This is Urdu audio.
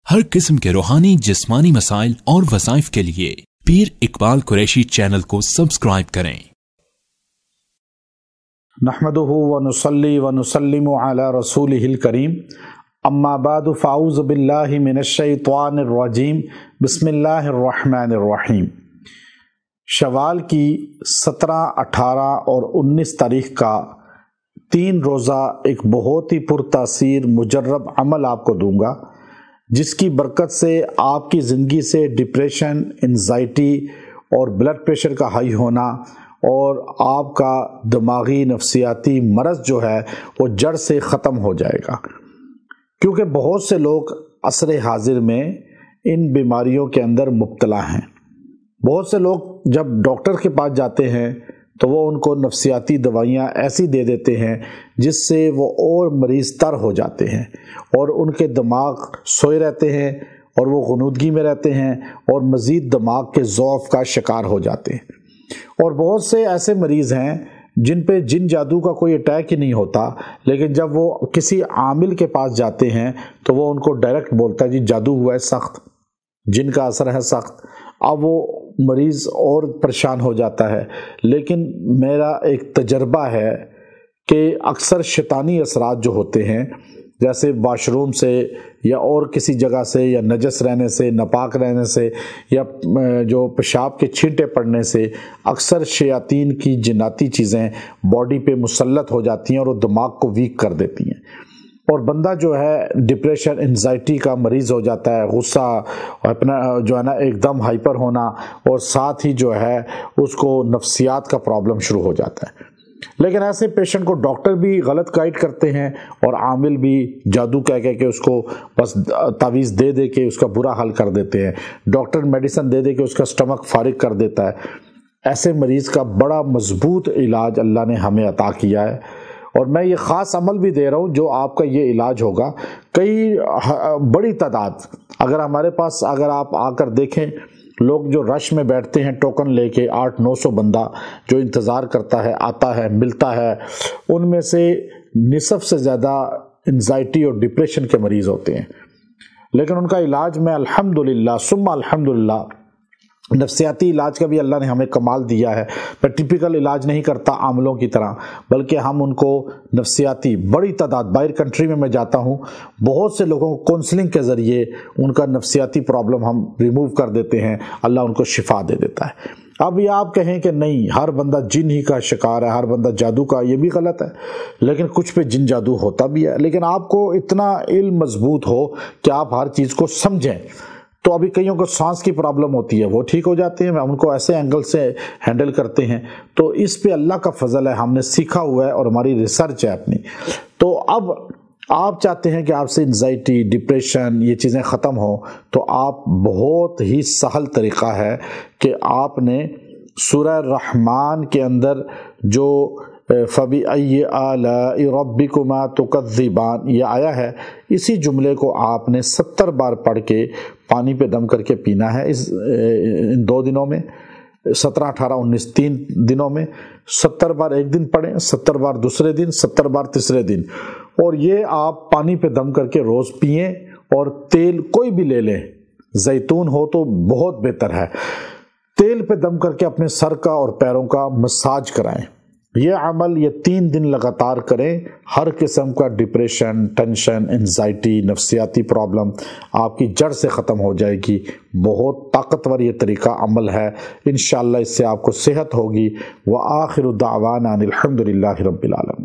ہر قسم کے روحانی جسمانی مسائل اور وظائف کے لیے پیر اقبال قریشی چینل کو سبسکرائب کریں۔ نحمدہ ونصلی ونسلم علی رسولہ الکریم، اما بعد فاعوذ باللہ من الشیطان الرجیم، بسم اللہ الرحمن الرحیم۔ شوال کی 17، 18 اور 19 تاریخ کا 3 روزہ ایک بہت ہی پرتاثیر مجرب عمل آپ کو دوں گا، جس کی برکت سے آپ کی زندگی سے ڈپریشن، انزائٹی اور بلڈ پریشر کا ہائی ہونا اور آپ کا دماغی نفسیاتی مرض جو ہے وہ جڑ سے ختم ہو جائے گا، کیونکہ بہت سے لوگ عصر حاضر میں ان بیماریوں کے اندر مبتلا ہیں۔ بہت سے لوگ جب ڈاکٹر کے پاس جاتے ہیں تو وہ ان کو نفسیاتی دوائیاں ایسی دے دیتے ہیں جس سے وہ اور مریض تر ہو جاتے ہیں اور ان کے دماغ سوئے رہتے ہیں اور وہ غنودگی میں رہتے ہیں اور مزید دماغ کے ضعف کا شکار ہو جاتے ہیں۔ اور بہت سے ایسے مریض ہیں جن پہ جن جادو کا کوئی اٹیک ہی نہیں ہوتا، لیکن جب وہ کسی عامل کے پاس جاتے ہیں تو وہ ان کو ڈائریکٹ بولتا ہے جی جادو ہوا ہے سخت، جن کا اثر ہے سخت۔ اب وہ مریض اور پریشان ہو جاتا ہے۔ لیکن میرا ایک تجربہ ہے کہ اکثر شیطانی اثرات جو ہوتے ہیں، جیسے واش روم سے یا اور کسی جگہ سے یا نجس رہنے سے، ناپاک رہنے سے یا جو پیشاب کے چھینٹے پڑنے سے، اکثر شیاطین کی جناتی چیزیں باڈی پہ مسلط ہو جاتی ہیں اور وہ دماغ کو ویک کر دیتی ہیں، اور بندہ جو ہے ڈپریشن، انزائٹی کا مریض ہو جاتا ہے، غصہ اپنا جو ہے نا ایک دم ہائپر ہونا، اور ساتھ ہی جو ہے اس کو نفسیات کا پرابلم شروع ہو جاتا ہے۔ لیکن ایسے پیشنٹ کو ڈاکٹر بھی غلط گائیڈ کرتے ہیں اور عامل بھی جادو کہہ کے اس کو بس تعویذ دے دے کے اس کا برا حل کر دیتے ہیں، ڈاکٹر میڈیسن دے دے کے اس کا سٹمک فارغ کر دیتا ہے۔ ایسے مریض کا بڑا مضبوط علاج اللہ نے ہمیں عطا کیا ہے، اور میں یہ خاص عمل بھی دے رہا ہوں جو آپ کا یہ علاج ہوگا۔ کئی بڑی تعداد اگر ہمارے پاس اگر آپ آ کر دیکھیں، لوگ جو رش میں بیٹھتے ہیں ٹوکن لے کے، 800-900 بندہ جو انتظار کرتا ہے، آتا ہے، ملتا ہے، ان میں سے نصف سے زیادہ انزائٹی اور ڈپریشن کے مریض ہوتے ہیں۔ لیکن ان کا علاج میں الحمدللہ ثم الحمدللہ، نفسیاتی علاج کا بھی اللہ نے ہمیں کمال دیا ہے۔ میں ٹپیکل علاج نہیں کرتا عاملوں کی طرح، بلکہ ہم ان کو نفسیاتی بڑی تعداد، باہر کنٹری میں جاتا ہوں، بہت سے لوگوں کو کونسلنگ کے ذریعے ان کا نفسیاتی پرابلم ہم ریموو کر دیتے ہیں، اللہ ان کو شفا دے دیتا ہے۔ اب یہ آپ کہیں کہ نہیں ہر بندہ جن ہی کا شکار ہے، ہر بندہ جادو کا، یہ بھی غلط ہے، لیکن کچھ پہ جن جادو ہوتا بھی ہے، لیکن آپ کو اتنا علم مضبوط ہو کہ آپ ہر چیز کو سمجھیں۔ تو ابھی کئیوں کو سانس کی پرابلم ہوتی ہے، وہ ٹھیک ہو جاتے ہیں، ہم ان کو ایسے اینگل سے ہینڈل کرتے ہیں، تو اس پہ اللہ کا فضل ہے، ہم نے سیکھا ہوا ہے اور ہماری ریسرچ ہے اپنی۔ تو اب آپ چاہتے ہیں کہ آپ سے انزائٹی، ڈپریشن، یہ چیزیں ختم ہوں، تو آپ بہت ہی سہل طریقہ ہے کہ آپ نے سورہ رحمان کے اندر جو فَبِأَيِّ آلَاءِ رَبِّكُمَا تُكَذِّبَانِ یہ آیا ہے، اسی جملے کو آپ نے 70 بار پڑھ کے پانی پہ دم کر کے پینا ہے ان 2 دنوں میں، 17، 18، 19 3 دنوں میں 70 بار ایک دن پڑھیں، 70 بار دوسرے دن، 70 بار تیسرے دن، اور یہ آپ پانی پہ دم کر کے روز پئیں۔ اور تیل کوئی بھی لے لیں، زیتون ہو تو بہت بہتر ہے، تیل پہ دم کر کے اپنے سر کا اور پیروں کا مساج کرائیں۔ یہ عمل یہ 3 دن لگاتار کریں، ہر قسم کا ڈپریشن، ٹینشن، انزائٹی، نفسیاتی پرابلم آپ کی جڑ سے ختم ہو جائے گی۔ بہت طاقتور یہ طریقہ عمل ہے، انشاءاللہ اس سے آپ کو صحت ہوگی۔ وآخر دعوانا الحمدللہ رب العالمین۔